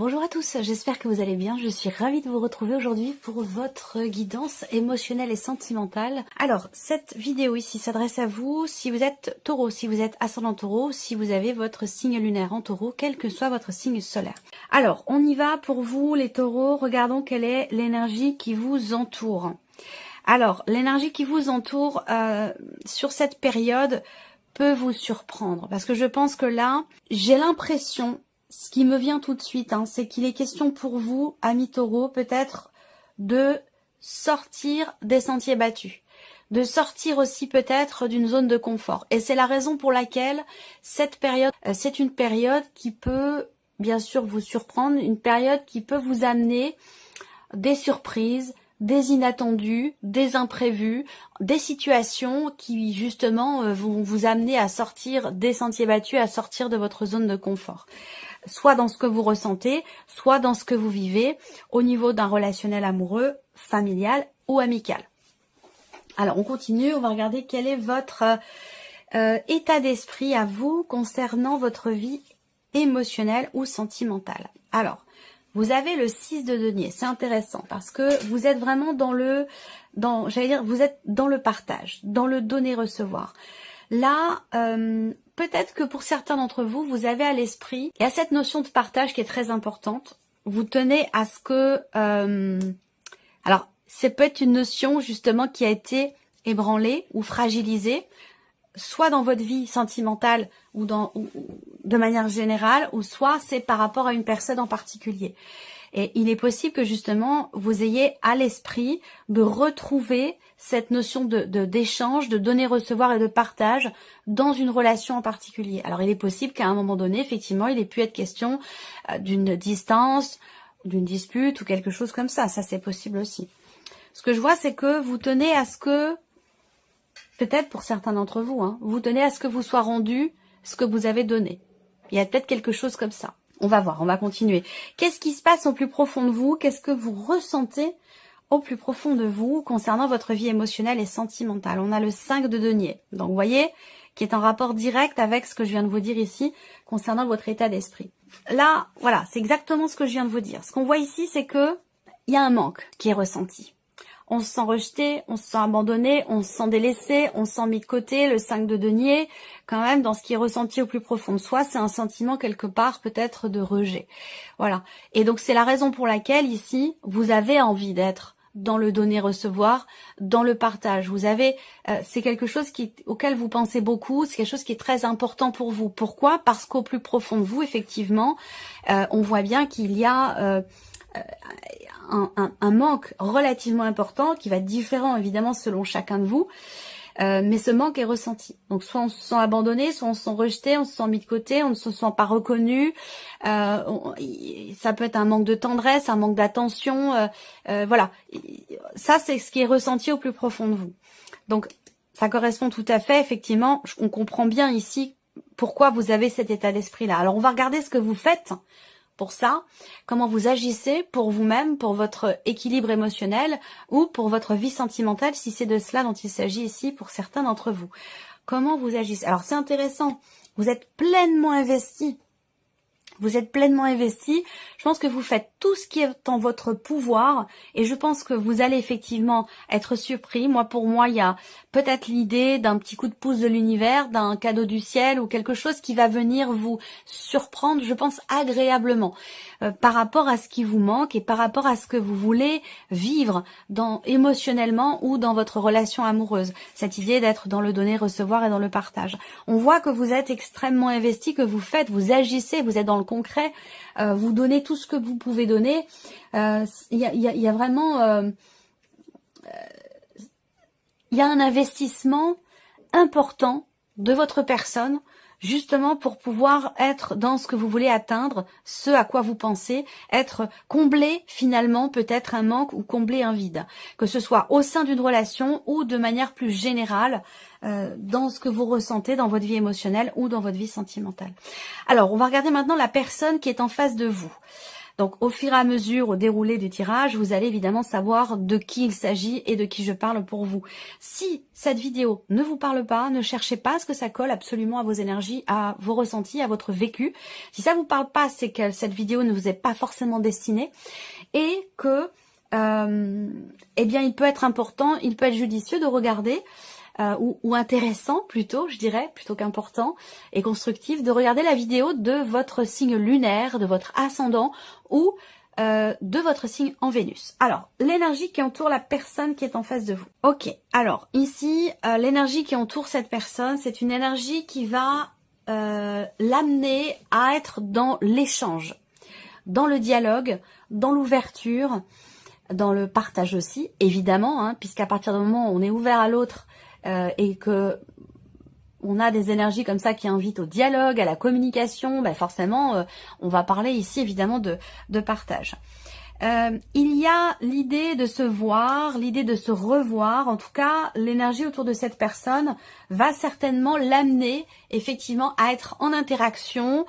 Bonjour à tous, j'espère que vous allez bien. Je suis ravie de vous retrouver aujourd'hui pour votre guidance émotionnelle et sentimentale. Alors, cette vidéo ici s'adresse à vous si vous êtes taureau, si vous êtes ascendant taureau, si vous avez votre signe lunaire en taureau, quel que soit votre signe solaire. Alors, on y va pour vous les taureaux. Regardons quelle est l'énergie qui vous entoure. Alors, l'énergie qui vous entoure sur cette période peut vous surprendre parce que je pense que là, j'ai l'impression... Ce qui me vient tout de suite, c'est qu'il est question pour vous, amis taureaux, peut-être de sortir des sentiers battus, de sortir aussi peut-être d'une zone de confort. Et c'est la raison pour laquelle cette période, c'est une période qui peut bien sûr vous surprendre, une période qui peut vous amener des surprises, des inattendus, des imprévus, des situations qui justement vont vous amener à sortir des sentiers battus, à sortir de votre zone de confort. Soit dans ce que vous ressentez, soit dans ce que vous vivez au niveau d'un relationnel amoureux, familial ou amical. Alors on continue, on va regarder quel est votre état d'esprit à vous concernant votre vie émotionnelle ou sentimentale. Alors, vous avez le 6 de denier, c'est intéressant parce que vous êtes vraiment vous êtes dans le partage, dans le donner-recevoir. Là, peut-être que pour certains d'entre vous, vous avez à l'esprit, il y a cette notion de partage qui est très importante. Vous tenez à ce que... alors, c'est peut-être une notion justement qui a été ébranlée ou fragilisée, soit dans votre vie sentimentale ou de manière générale, ou soit c'est par rapport à une personne en particulier. Et il est possible que justement vous ayez à l'esprit de retrouver cette notion d'échange, de donner-recevoir et de partage dans une relation en particulier. Alors il est possible qu'à un moment donné, effectivement, il ait pu être question d'une distance, d'une dispute ou quelque chose comme ça. Ça c'est possible aussi. Ce que je vois, c'est que vous tenez à ce que, peut-être pour certains d'entre vous, vous tenez à ce que vous soit rendu ce que vous avez donné. Il y a peut-être quelque chose comme ça. On va voir, on va continuer. Qu'est-ce qui se passe au plus profond de vous? Qu'est-ce que vous ressentez au plus profond de vous concernant votre vie émotionnelle et sentimentale? On a le 5 de denier. Donc, vous voyez, qui est en rapport direct avec ce que je viens de vous dire ici concernant votre état d'esprit. Là, voilà, c'est exactement ce que je viens de vous dire. Ce qu'on voit ici, c'est que il y a un manque qui est ressenti. On se sent rejeté, on se sent abandonné, on se sent délaissé, on se sent mis de côté. Le 5 de denier, quand même, dans ce qui est ressenti au plus profond de soi, c'est un sentiment quelque part peut-être de rejet. Voilà. Et donc c'est la raison pour laquelle ici, vous avez envie d'être dans le donner-recevoir, dans le partage. Vous avez, c'est quelque chose auquel vous pensez beaucoup, c'est quelque chose qui est très important pour vous. Pourquoi? Parce qu'au plus profond de vous, effectivement, on voit bien qu'il y a... un manque relativement important qui va être différent évidemment selon chacun de vous, mais ce manque est ressenti. Donc soit on se sent abandonné, soit on se sent rejeté, on se sent mis de côté, on ne se sent pas reconnu, ça peut être un manque de tendresse, un manque d'attention, voilà. Ça c'est ce qui est ressenti au plus profond de vous. Donc ça correspond tout à fait, effectivement, on comprend bien ici pourquoi vous avez cet état d'esprit là. Alors on va regarder ce que vous faites pour ça, comment vous agissez pour vous-même, pour votre équilibre émotionnel ou pour votre vie sentimentale, si c'est de cela dont il s'agit ici pour certains d'entre vous. Comment vous agissez? Alors c'est intéressant, vous êtes pleinement investi. Vous êtes pleinement investi. Je pense que vous faites tout ce qui est en votre pouvoir et je pense que vous allez effectivement être surpris. Pour moi, il y a peut-être l'idée d'un petit coup de pouce de l'univers, d'un cadeau du ciel ou quelque chose qui va venir vous surprendre, je pense, agréablement par rapport à ce qui vous manque et par rapport à ce que vous voulez vivre émotionnellement ou dans votre relation amoureuse. Cette idée d'être dans le donner, recevoir et dans le partage. On voit que vous êtes extrêmement investi, que vous faites, vous agissez, vous êtes dans le concret, vous donnez tout ce que vous pouvez donner. Il y a vraiment... il y a un investissement important de votre personne justement pour pouvoir être dans ce que vous voulez atteindre, ce à quoi vous pensez, être comblé finalement peut-être un manque ou combler un vide, que ce soit au sein d'une relation ou de manière plus générale dans ce que vous ressentez dans votre vie émotionnelle ou dans votre vie sentimentale. Alors, on va regarder maintenant la personne qui est en face de vous. Donc au fur et à mesure, au déroulé du tirage, vous allez évidemment savoir de qui il s'agit et de qui je parle pour vous. Si cette vidéo ne vous parle pas, ne cherchez pas à ce que ça colle absolument à vos énergies, à vos ressentis, à votre vécu. Si ça vous parle pas, c'est que cette vidéo ne vous est pas forcément destinée et que eh bien il peut être important, il peut être judicieux de regarder ou intéressant plutôt, je dirais, plutôt qu'important et constructif, de regarder la vidéo de votre signe lunaire, de votre ascendant ou de votre signe en Vénus. Alors, l'énergie qui entoure la personne qui est en face de vous. Ok, alors ici, l'énergie qui entoure cette personne, c'est une énergie qui va l'amener à être dans l'échange, dans le dialogue, dans l'ouverture, dans le partage aussi, évidemment, hein, puisqu'à partir du moment où on est ouvert à l'autre, et que on a des énergies comme ça qui invitent au dialogue, à la communication, ben forcément, on va parler ici évidemment de partage. Il y a l'idée de se voir, l'idée de se revoir. En tout cas, l'énergie autour de cette personne va certainement l'amener effectivement à être en interaction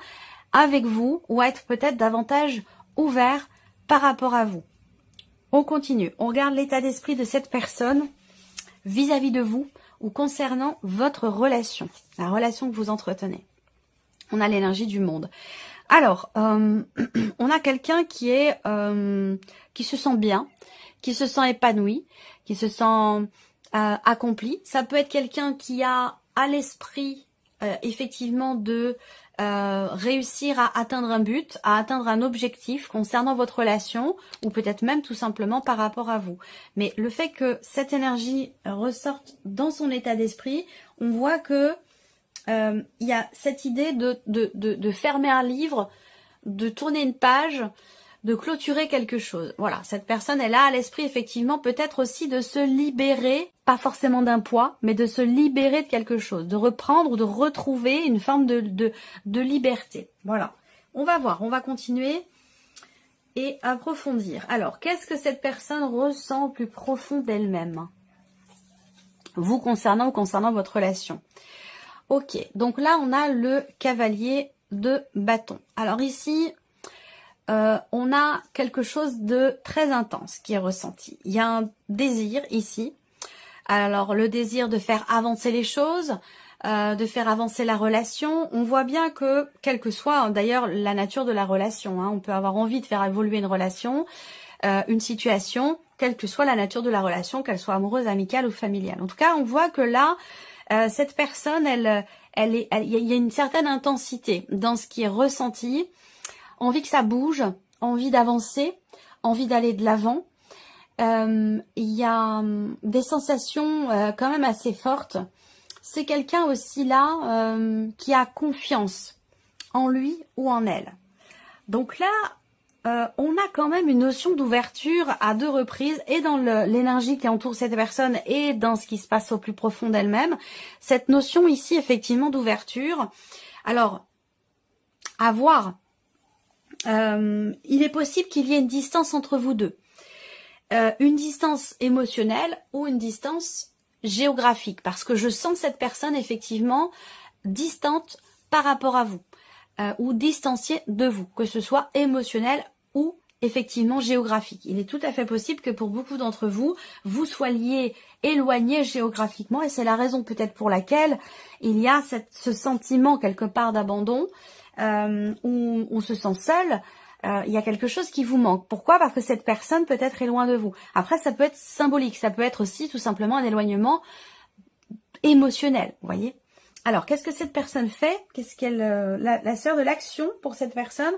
avec vous ou à être peut-être davantage ouvert par rapport à vous. On continue, on regarde l'état d'esprit de cette personne vis-à-vis de vous ou concernant votre relation, la relation que vous entretenez. On a l'énergie du monde. Alors, on a quelqu'un qui se sent bien, qui se sent épanoui, qui se sent accompli. Ça peut être quelqu'un qui a à l'esprit effectivement de réussir à atteindre un but, à atteindre un objectif concernant votre relation ou peut-être même tout simplement par rapport à vous. Mais le fait que cette énergie ressorte dans son état d'esprit, on voit que il y a cette idée de fermer un livre, de tourner une page, de clôturer quelque chose. Voilà, cette personne, elle a à l'esprit effectivement peut-être aussi de se libérer, pas forcément d'un poids, mais de se libérer de quelque chose, de reprendre ou de retrouver une forme de liberté. Voilà, on va voir, on va continuer et approfondir. Alors, qu'est-ce que cette personne ressent au plus profond d'elle-même, vous concernant ou concernant votre relation? Ok, donc là, on a le cavalier de bâton. Alors ici, on a quelque chose de très intense qui est ressenti. Il y a un désir ici. Alors le désir de faire avancer les choses, de faire avancer la relation. On voit bien que, quelle que soit d'ailleurs la nature de la relation, hein, on peut avoir envie de faire évoluer une relation, une situation, quelle que soit la nature de la relation, qu'elle soit amoureuse, amicale ou familiale. En tout cas, on voit que là, cette personne, il y a une certaine intensité dans ce qui est ressenti. Envie que ça bouge, envie d'avancer, envie d'aller de l'avant. Il y a des sensations quand même assez fortes. C'est quelqu'un aussi là qui a confiance en lui ou en elle. Donc là, on a quand même une notion d'ouverture à deux reprises et dans l'énergie qui entoure cette personne et dans ce qui se passe au plus profond d'elle-même. Cette notion ici effectivement d'ouverture. Alors, à voir. Il est possible qu'il y ait une distance entre vous deux. Une distance émotionnelle ou une distance géographique. Parce que je sens cette personne effectivement distante par rapport à vous. Ou distanciée de vous. Que ce soit émotionnel ou effectivement géographique. Il est tout à fait possible que pour beaucoup d'entre vous, vous soyez éloignés géographiquement. Et c'est la raison peut-être pour laquelle il y a ce sentiment quelque part d'abandon. Où on se sent seul, il y a quelque chose qui vous manque. Pourquoi? Parce que cette personne peut-être est loin de vous. Après, ça peut être symbolique, ça peut être aussi tout simplement un éloignement émotionnel, vous voyez. Alors, qu'est-ce que cette personne fait? Qu'est-ce qu'elle, la sœur de l'action pour cette personne,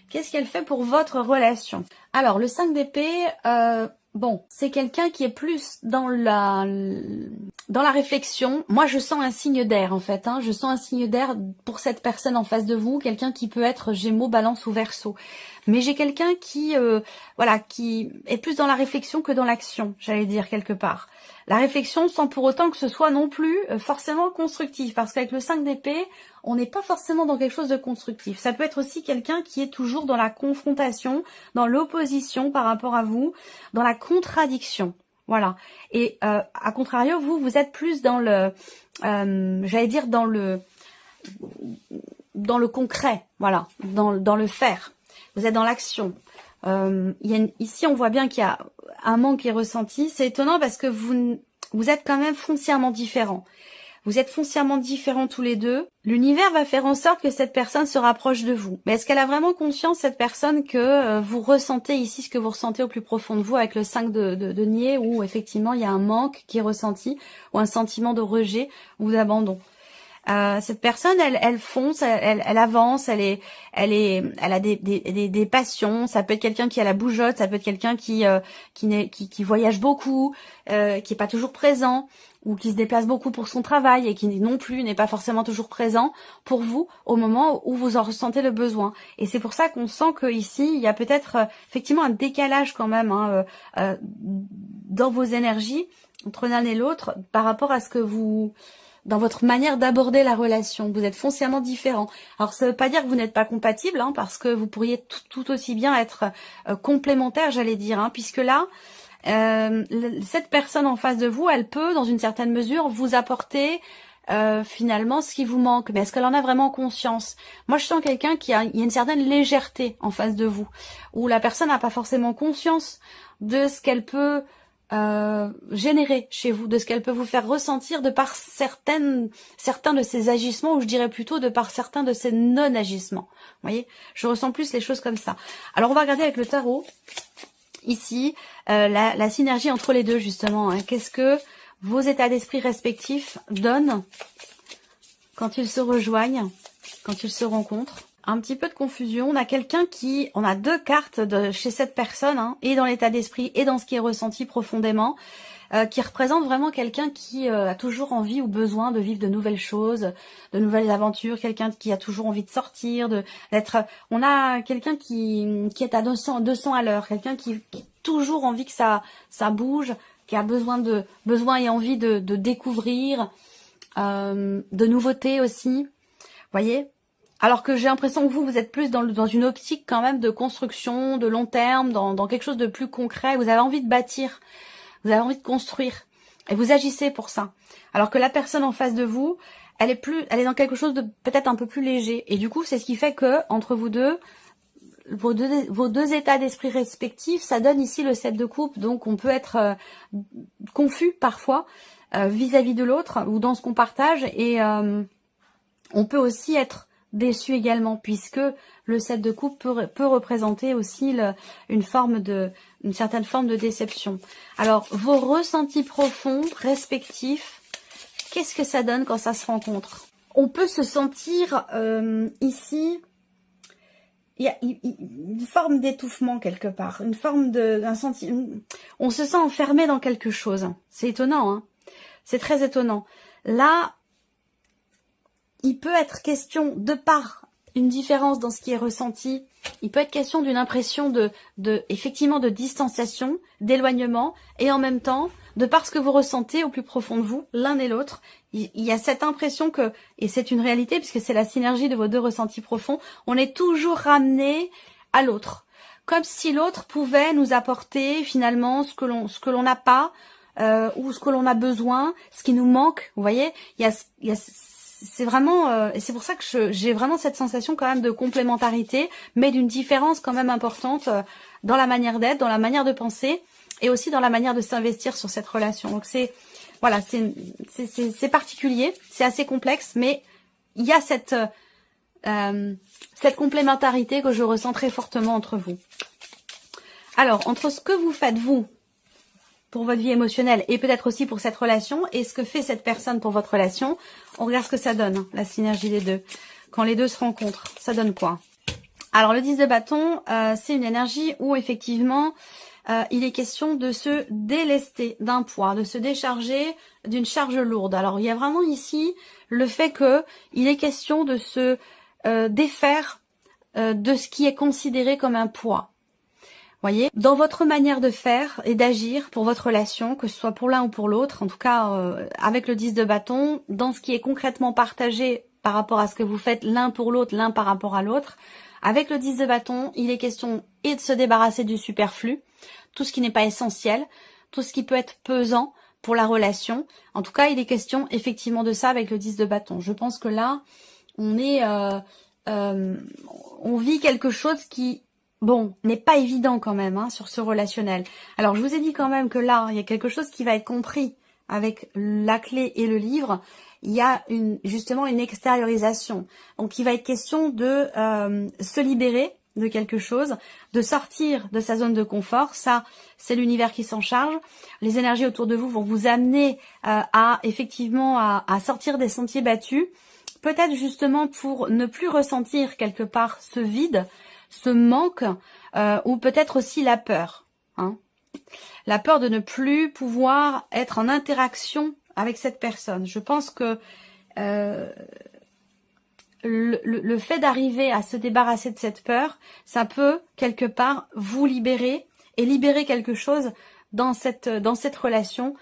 qu'est-ce qu'elle fait pour votre relation? Alors, le 5 d'épée, bon, c'est quelqu'un qui est plus dans la réflexion. Moi, je sens un signe d'air, en fait. Hein. Je sens un signe d'air pour cette personne en face de vous. Quelqu'un qui peut être Gémeaux, Balance ou Verseau. Mais j'ai quelqu'un qui, voilà, qui est plus dans la réflexion que dans l'action, j'allais dire quelque part. La réflexion sans pour autant que ce soit non plus forcément constructif. Parce qu'avec le 5 d'épée, on n'est pas forcément dans quelque chose de constructif. Ça peut être aussi quelqu'un qui est toujours dans la confrontation, dans l'opposition par rapport à vous, dans la contradiction. Voilà. Et à contrario, vous êtes plus dans le, j'allais dire dans le concret, voilà, dans le faire. vous êtes dans l'action. Ici, on voit bien qu'il y a un manque qui est ressenti. C'est étonnant parce que vous êtes quand même foncièrement différents. Vous êtes foncièrement différents tous les deux. L'univers va faire en sorte que cette personne se rapproche de vous. Mais est-ce qu'elle a vraiment conscience, cette personne, que vous ressentez ici ce que vous ressentez au plus profond de vous avec le 5 de denier, où effectivement il y a un manque qui est ressenti, ou un sentiment de rejet ou d'abandon? Cette personne, elle fonce, elle avance, elle a des passions. Ça peut être quelqu'un qui a la bougeotte, ça peut être quelqu'un qui voyage beaucoup, qui est pas toujours présent, ou qui se déplace beaucoup pour son travail et qui non plus n'est pas forcément toujours présent pour vous au moment où vous en ressentez le besoin. Et c'est pour ça qu'on sent que ici il y a peut-être effectivement un décalage quand même dans vos énergies entre l'un et l'autre par rapport à ce que vous, dans votre manière d'aborder la relation. Vous êtes foncièrement différents. Alors ça veut pas dire que vous n'êtes pas compatibles, parce que vous pourriez tout aussi bien être complémentaires, j'allais dire, puisque là, cette personne en face de vous, elle peut, dans une certaine mesure, vous apporter finalement ce qui vous manque. Mais est-ce qu'elle en a vraiment conscience? Moi, je sens quelqu'un il y a une certaine légèreté en face de vous, où la personne n'a pas forcément conscience de ce qu'elle peut générer chez vous, de ce qu'elle peut vous faire ressentir de par certains de ses agissements, ou je dirais plutôt de par certains de ses non-agissements. Vous voyez, je ressens plus les choses comme ça. Alors on va regarder avec le tarot ici la synergie entre les deux justement. Qu'est-ce que vos états d'esprit respectifs donnent quand ils se rejoignent, quand ils se rencontrent? Un petit peu de confusion. On a quelqu'un on a deux cartes chez cette personne, et dans l'état d'esprit et dans ce qui est ressenti profondément, qui représente vraiment quelqu'un qui a toujours envie ou besoin de vivre de nouvelles choses, de nouvelles aventures, quelqu'un qui a toujours envie de sortir, on a quelqu'un qui est à 200 à l'heure, quelqu'un qui a toujours envie que ça bouge, qui a besoin et envie de découvrir, de nouveautés aussi. Voyez? Alors que j'ai l'impression que vous êtes plus dans une optique quand même de construction, de long terme, dans quelque chose de plus concret. Vous avez envie de bâtir, vous avez envie de construire, et vous agissez pour ça. Alors que la personne en face de vous, elle est dans quelque chose de peut-être un peu plus léger. Et du coup, c'est ce qui fait que entre vous deux, vos deux états d'esprit respectifs, ça donne ici le 7 de coupe. Donc on peut être confus parfois vis-à-vis de l'autre ou dans ce qu'on partage, et on peut aussi être déçu également, puisque le 7 de coupe peut représenter aussi une certaine forme de déception. Alors, vos ressentis profonds, respectifs, qu'est-ce que ça donne quand ça se rencontre? On peut se sentir ici, il y a une forme d'étouffement quelque part, une forme d'un sentiment, on se sent enfermé dans quelque chose. C'est étonnant, c'est très étonnant. Là, il peut être question, de par une différence dans ce qui est ressenti, il peut être question d'une impression effectivement de distanciation, d'éloignement, et en même temps, de par ce que vous ressentez au plus profond de vous, l'un et l'autre, il y a cette impression que, et c'est une réalité puisque c'est la synergie de vos deux ressentis profonds, on est toujours ramené à l'autre. Comme si l'autre pouvait nous apporter finalement ce que l'on n'a pas, ou ce que l'on a besoin, ce qui nous manque, vous voyez, c'est vraiment, et c'est pour ça que j'ai vraiment cette sensation quand même de complémentarité, mais d'une différence quand même importante dans la manière d'être, dans la manière de penser, et aussi dans la manière de s'investir sur cette relation. Donc c'est particulier, c'est assez complexe, mais il y a cette complémentarité que je ressens très fortement entre vous. Alors, entre ce que vous faites vous pour votre vie émotionnelle et peut-être aussi pour cette relation, et ce que fait cette personne pour votre relation, on regarde ce que ça donne, la synergie des deux. Quand les deux se rencontrent, ça donne quoi? Alors le 10 de bâton, c'est une énergie où effectivement il est question de se délester d'un poids, de se décharger d'une charge lourde. Alors il y a vraiment ici le fait que il est question de se défaire de ce qui est considéré comme un poids. Voyez, dans votre manière de faire et d'agir pour votre relation, que ce soit pour l'un ou pour l'autre, en tout cas avec le 10 de bâton, dans ce qui est concrètement partagé par rapport à ce que vous faites l'un pour l'autre, l'un par rapport à l'autre, avec le 10 de bâton, il est question et de se débarrasser du superflu, tout ce qui n'est pas essentiel, tout ce qui peut être pesant pour la relation. En tout cas, il est question effectivement de ça avec le 10 de bâton. Je pense que là, on vit quelque chose qui bon, n'est pas évident quand même hein, sur ce relationnel. Alors je vous ai dit quand même que là, il y a quelque chose qui va être compris avec la clé et le livre. Il y a justement une extériorisation. Donc il va être question de se libérer de quelque chose, de sortir de sa zone de confort. Ça, c'est l'univers qui s'en charge. Les énergies autour de vous vont vous amener effectivement à sortir des sentiers battus. Peut-être justement pour ne plus ressentir quelque part ce vide, ce manque, ou peut-être aussi la peur. Hein. La peur de ne plus pouvoir être en interaction avec cette personne. Je pense que le fait d'arriver à se débarrasser de cette peur, ça peut quelque part vous libérer et libérer quelque chose dans cette relation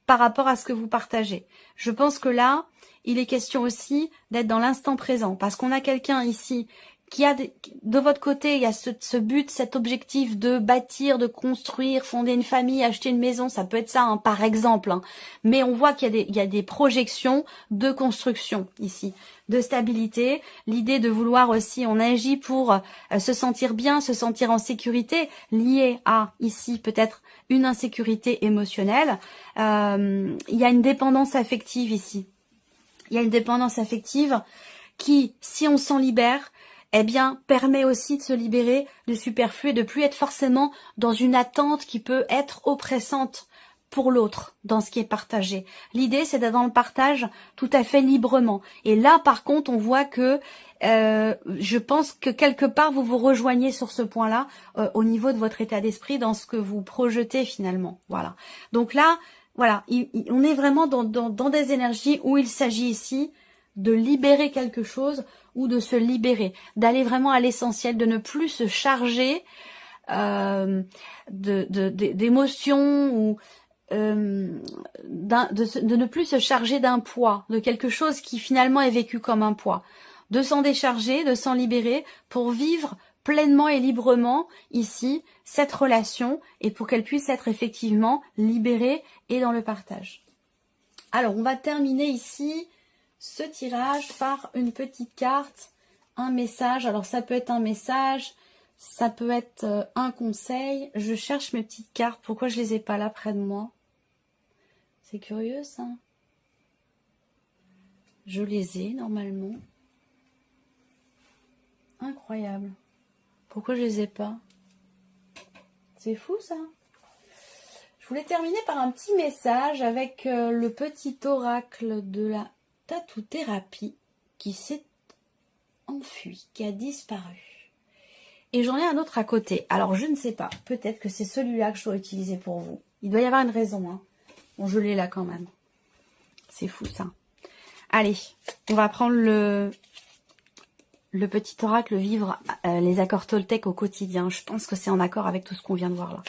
par rapport à ce que vous partagez. Je pense que là, il est question aussi d'être dans l'instant présent parce qu'on a quelqu'un ici qui a de votre côté, il y a ce but, cet objectif de bâtir, de construire, fonder une famille, acheter une maison, ça peut être ça hein, par exemple. Hein. Mais on voit qu'il y a des projections de construction ici, de stabilité. L'idée de vouloir aussi, on agit pour se sentir bien, se sentir en sécurité, lié à ici peut-être une insécurité émotionnelle. Il y a une dépendance affective ici. Il y a une dépendance affective qui, si on s'en libère, eh bien, permet aussi de se libérer du superflu et de plus être forcément dans une attente qui peut être oppressante pour l'autre, dans ce qui est partagé. L'idée, c'est d'être dans le partage tout à fait librement. Et là, par contre, on voit que je pense que quelque part, vous vous rejoignez sur ce point-là au niveau de votre état d'esprit, dans ce que vous projetez finalement. Voilà. Donc là, voilà, on est vraiment dans des énergies où il s'agit ici de libérer quelque chose ou de se libérer, d'aller vraiment à l'essentiel, de ne plus se charger d'émotions ou de ne plus se charger d'un poids, de quelque chose qui finalement est vécu comme un poids, de s'en décharger, de s'en libérer pour vivre pleinement et librement ici cette relation et pour qu'elle puisse être effectivement libérée et dans le partage. Alors on va terminer ici ce tirage par une petite carte, un message. Alors ça peut être un message, ça peut être un conseil. Je cherche mes petites cartes. Pourquoi je les ai pas là près de moi? C'est curieux ça. Je les ai normalement. Incroyable. Pourquoi je les ai pas? C'est fou ça. Je voulais terminer par un petit message avec le petit oracle de la tatou-thérapie qui s'est enfui, qui a disparu. Et j'en ai un autre à côté. Alors je ne sais pas, peut-être que c'est celui-là que je dois utiliser pour vous. Il doit y avoir une raison. Hein. Bon, je l'ai là quand même. C'est fou ça. Allez, on va prendre le petit oracle vivre les accords Toltec au quotidien. Je pense que c'est en accord avec tout ce qu'on vient de voir là.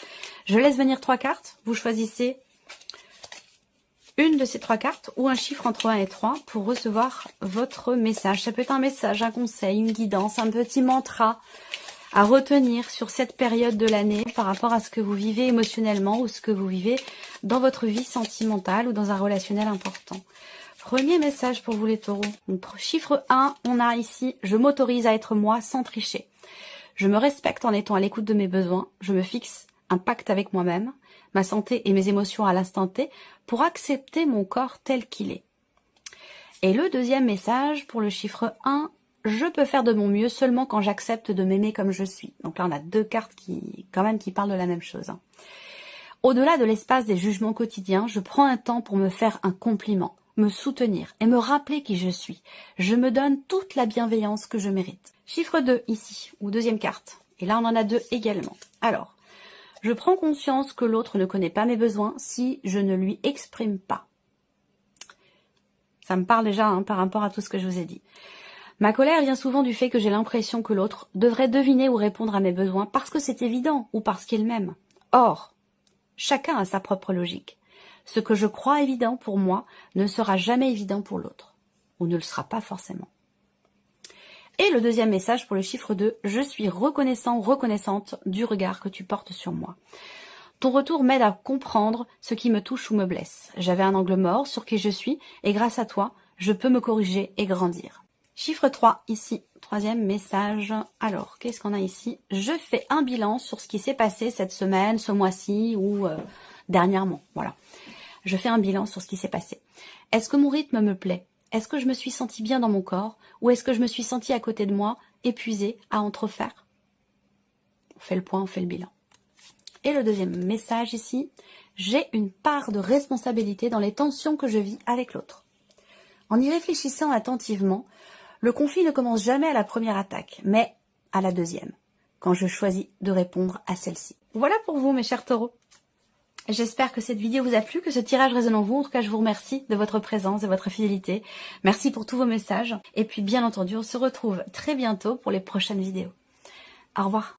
Je laisse venir 3 cartes. Vous choisissez une de ces 3 cartes ou un chiffre entre 1 et 3 pour recevoir votre message. Ça peut être un message, un conseil, une guidance, un petit mantra à retenir sur cette période de l'année par rapport à ce que vous vivez émotionnellement ou ce que vous vivez dans votre vie sentimentale ou dans un relationnel important. Premier message pour vous les taureaux. Donc, chiffre 1, on a ici « Je m'autorise à être moi sans tricher. Je me respecte en étant à l'écoute de mes besoins. Je me fixe un pacte avec moi-même, ma santé et mes émotions à l'instant T pour accepter mon corps tel qu'il est. » Et le deuxième message pour le chiffre 1, « Je peux faire de mon mieux seulement quand j'accepte de m'aimer comme je suis. » Donc là, on a 2 cartes qui parlent de la même chose. Hein. Au-delà de l'espace des jugements quotidiens, je prends un temps pour me faire un compliment, me soutenir et me rappeler qui je suis. Je me donne toute la bienveillance que je mérite. Chiffre 2 ici, ou deuxième carte. Et là, on en a 2 également. Alors, je prends conscience que l'autre ne connaît pas mes besoins si je ne lui exprime pas. Ça me parle déjà hein, par rapport à tout ce que je vous ai dit. Ma colère vient souvent du fait que j'ai l'impression que l'autre devrait deviner ou répondre à mes besoins parce que c'est évident ou parce qu'il m'aime. Or, chacun a sa propre logique. Ce que je crois évident pour moi ne sera jamais évident pour l'autre, ou ne le sera pas forcément. Et le deuxième message pour le chiffre 2, je suis reconnaissant ou reconnaissante du regard que tu portes sur moi. Ton retour m'aide à comprendre ce qui me touche ou me blesse. J'avais un angle mort sur qui je suis, et grâce à toi, je peux me corriger et grandir. Chiffre 3, ici, troisième message. Alors, qu'est-ce qu'on a ici? Je fais un bilan sur ce qui s'est passé cette semaine, ce mois-ci ou dernièrement. Voilà. Je fais un bilan sur ce qui s'est passé. Est-ce que mon rythme me plaît? Est-ce que je me suis sentie bien dans mon corps? Ou est-ce que je me suis sentie à côté de moi, épuisée, à entrefaire? On fait le point, on fait le bilan. Et le deuxième message ici, j'ai une part de responsabilité dans les tensions que je vis avec l'autre. En y réfléchissant attentivement, le conflit ne commence jamais à la première attaque, mais à la deuxième, quand je choisis de répondre à celle-ci. Voilà pour vous, mes chers taureaux. J'espère que cette vidéo vous a plu, que ce tirage résonne en vous. En tout cas, je vous remercie de votre présence, de votre fidélité. Merci pour tous vos messages. Et puis, bien entendu, on se retrouve très bientôt pour les prochaines vidéos. Au revoir.